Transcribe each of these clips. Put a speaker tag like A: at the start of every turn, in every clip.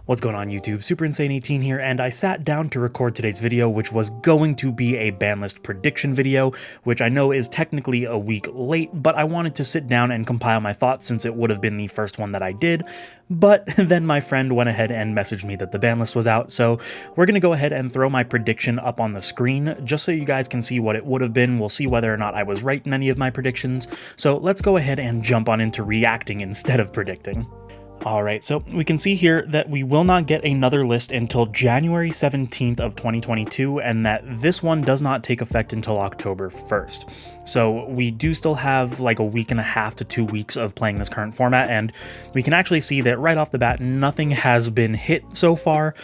A: What's going on YouTube? Super Insane 18 here, and I sat down to record today's video, which was going to be a Banlist prediction video, which I know is technically a week late, but I wanted to sit down and compile my thoughts since it would have been the first one that I did. But then my friend went ahead and messaged me that the Banlist was out, so we're going to go ahead and throw my prediction up on the screen, just so you guys can see what it would have been. We'll see whether or not I was right in any of my predictions, so let's go ahead and jump on into reacting instead of predicting. Alright, so we can see here that we will not get another list until January 17th of 2022, and that this one does not take effect until October 1st. So we do still have like a week and a half to 2 weeks of playing this current format, and we can actually see that right off the bat, nothing has been hit so far.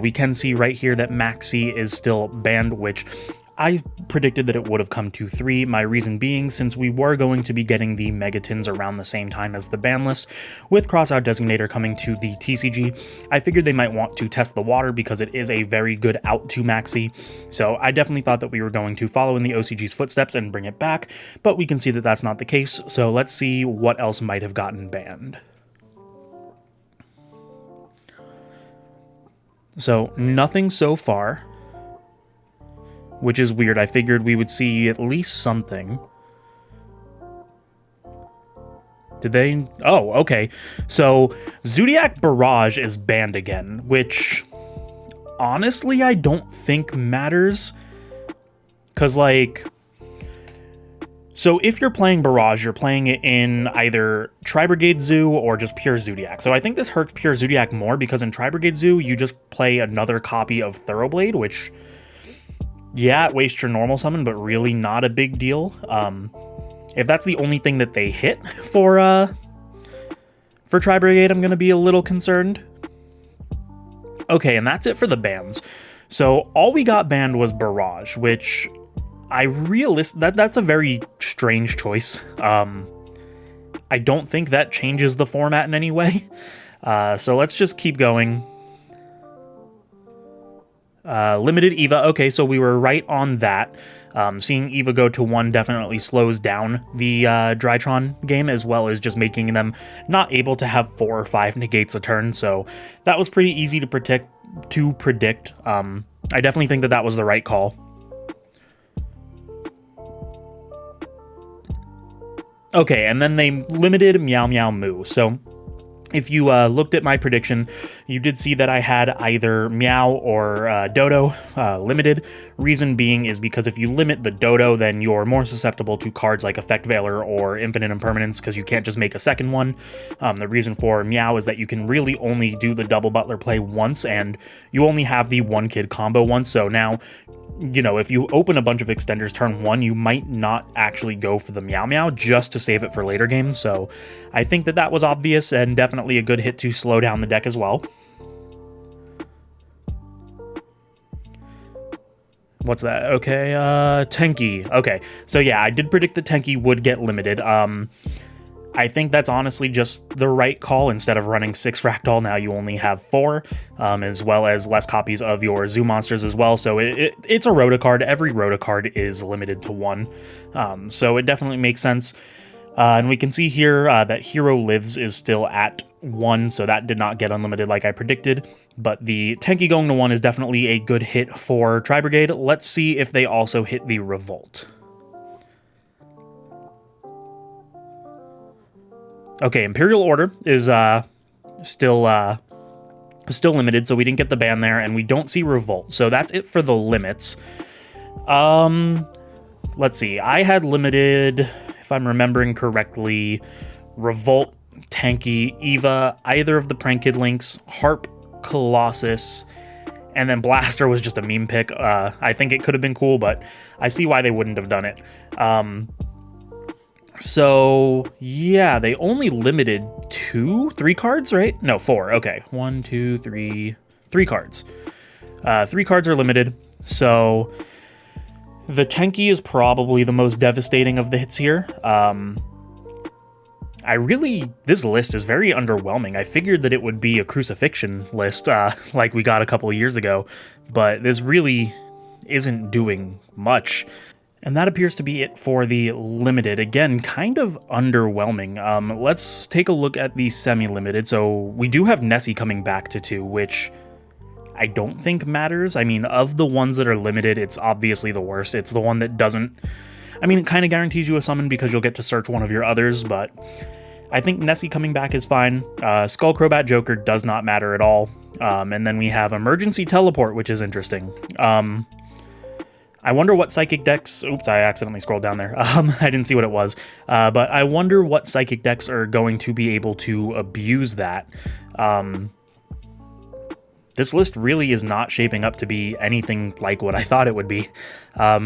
A: We can see right here that Maxi is still banned, which I predicted that it would have come to 3, my reason being since we were going to be getting the Megatins around the same time as the ban list, with Crossout Designator coming to the TCG, I figured they might want to test the water because it is a very good out to Maxi, so I definitely thought that we were going to follow in the OCG's footsteps and bring it back, but we can see that that's not the case, so let's see what else might have gotten banned. So, nothing so far, which is weird. I figured we would see at least something. Did they? Oh, okay. So, Zodiac Barrage is banned again, which, honestly, I don't think matters. Because, like, so if you're playing Barrage, you're playing it in either Tri-Brigade Zoo or just pure Zodiac. So I think this hurts pure Zodiac more, because in Tri-Brigade Zoo, you just play another copy of Thoroughblade, which, yeah, it wastes your normal summon, but really not a big deal. If that's the only thing that they hit for Tri-Brigade, I'm going to be a little concerned. Okay, and that's it for the bans. So all we got banned was Barrage, which that's a very strange choice. I don't think that changes the format in any way. So let's just keep going. Limited Eva. Okay, so we were right on that. Seeing Eva go to 1 definitely slows down the Drytron game, as well as just making them not able to have 4 or 5 negates a turn, so that was pretty easy to predict. I definitely think that that was the right call. Okay, and then they limited Meow-Meow-Mu, so if you looked at my prediction, you did see that I had either Meow or Dodo limited. Reason being is because if you limit the Dodo, then you're more susceptible to cards like Effect Veiler or Infinite Impermanence, because you can't just make a second one. The reason for Meow is that you can really only do the double Butler play once, and you only have the 1-kid combo once, so now, you know, if you open a bunch of extenders turn 1, you might not actually go for the Meow-Meow just to save it for later game, so I think that that was obvious and definitely a good hit to slow down the deck as well. What's that? Okay, Tenki. Okay, so yeah, I did predict that Tenki would get limited. I think that's honestly just the right call. Instead of running 6 Fractal, now you only have 4, as well as less copies of your Zoo monsters as well. So it's a Rota card. Every Rota card is limited to 1. So it definitely makes sense. And we can see here that Hero Lives is still at 1, so that did not get unlimited like I predicted. But the Tenki going to 1 is definitely a good hit for Tri-Brigade. Let's see if they also hit the Revolt. Okay, Imperial Order is still limited, so we didn't get the ban there, and we don't see Revolt. So that's it for the limits. Let's see. I had limited, if I'm remembering correctly, Revolt, Tenki, Eva, either of the Prank Kid links, Harp, Colossus, and then Blaster was just a meme pick. I think it could have been cool, but I see why they wouldn't have done it. So, yeah, they only limited 3 cards, right? No, 4. Okay, 1, 2, 3, 3 cards. 3 cards are limited, so the Tenki is probably the most devastating of the hits here. This list is very underwhelming. I figured that it would be a crucifixion list, like we got a couple years ago, but this really isn't doing much. And that appears to be it for the limited. Again, kind of underwhelming. Let's take a look at the semi-limited. So we do have Nessie coming back to 2, which I don't think matters. I mean, of the ones that are limited, it's obviously the worst. It's the one that doesn't... I mean, it kind of guarantees you a summon because you'll get to search one of your others, but I think Nessie coming back is fine. Skullcrobat Joker does not matter at all. And then we have Emergency Teleport, which is interesting. I wonder what Psychic decks... Oops, I accidentally scrolled down there. I didn't see what it was. But I wonder what Psychic decks are going to be able to abuse that. This list really is not shaping up to be anything like what I thought it would be.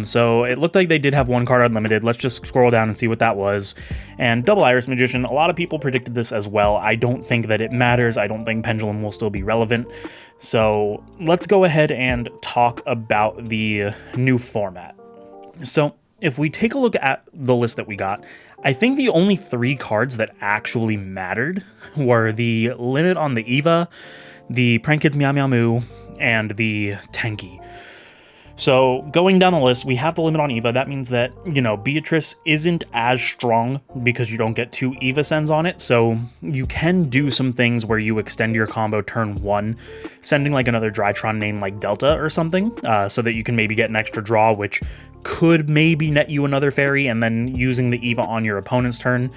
A: So it looked like they did have one card unlimited. Let's just scroll down and see what that was. And Double Iris Magician, a lot of people predicted this as well. I don't think that it matters. I don't think Pendulum will still be relevant. So let's go ahead and talk about the new format. So if we take a look at the list that we got, I think the only 3 cards that actually mattered were the limit on the Eva, the Prank Kids Meow-Meow-Mu, and the Tenki. So going down the list, we have the limit on Eva. That means that, you know, Beatrice isn't as strong because you don't get 2 Eva sends on it. So you can do some things where you extend your combo turn 1, sending like another Drytron name like Delta or something, so that you can maybe get an extra draw, which could maybe net you another fairy, and then using the Eva on your opponent's turn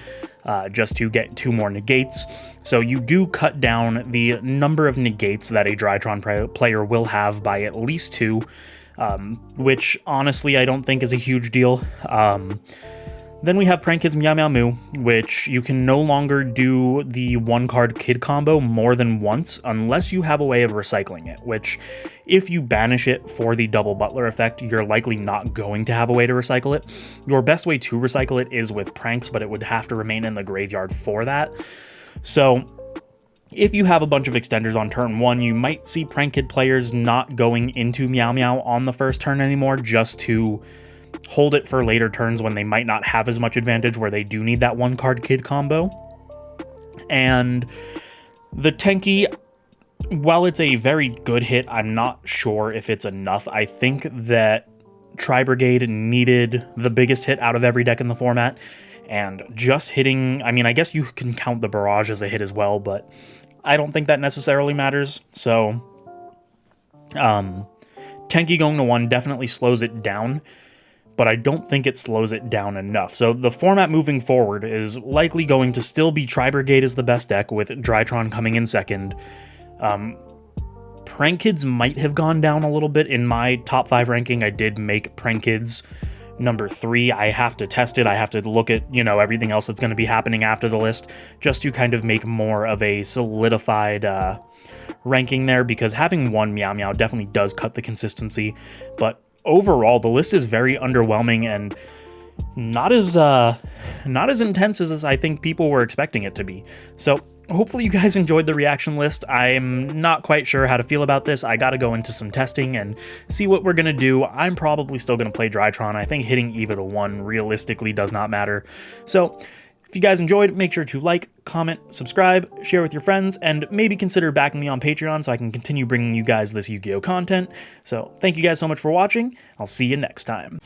A: just to get 2 more negates. So you do cut down the number of negates that a Drytron player will have by at least 2, which honestly I don't think is a huge deal. Then we have Prank Kids Meow-Meow-Mu, which you can no longer do the 1-card kid combo more than once unless you have a way of recycling it, which if you banish it for the double butler effect, you're likely not going to have a way to recycle it. Your best way to recycle it is with pranks, but it would have to remain in the graveyard for that. So if you have a bunch of extenders on turn 1, you might see Prank Kid players not going into Meow-Meow on the first turn anymore just to hold it for later turns when they might not have as much advantage, where they do need that 1-card kid combo. And the Tenki, while it's a very good hit, I'm not sure if it's enough. I think that Tri-Brigade needed the biggest hit out of every deck in the format, and just hitting... I mean, I guess you can count the Barrage as a hit as well, but I don't think that necessarily matters. So Tenki going to 1 definitely slows it down, but I don't think it slows it down enough. So the format moving forward is likely going to still be Tri-Brigade as the best deck, with Drytron coming in second. Prank Kids might have gone down a little bit. In my top 5 ranking, I did make Prank Kids number 3. I have to test it. I have to look at, you know, everything else that's going to be happening after the list, just to kind of make more of a solidified ranking there, because having 1 Meow-Meow definitely does cut the consistency. But overall, the list is very underwhelming and not as intense as I think people were expecting it to be. So hopefully you guys enjoyed the reaction list. I'm not quite sure how to feel about this. I gotta go into some testing and see what we're gonna do. I'm probably still gonna play Drytron. I think hitting Eva to 1 realistically does not matter. So if you guys enjoyed, make sure to like, comment, subscribe, share with your friends, and maybe consider backing me on Patreon so I can continue bringing you guys this Yu-Gi-Oh! Content. So thank you guys so much for watching. I'll see you next time.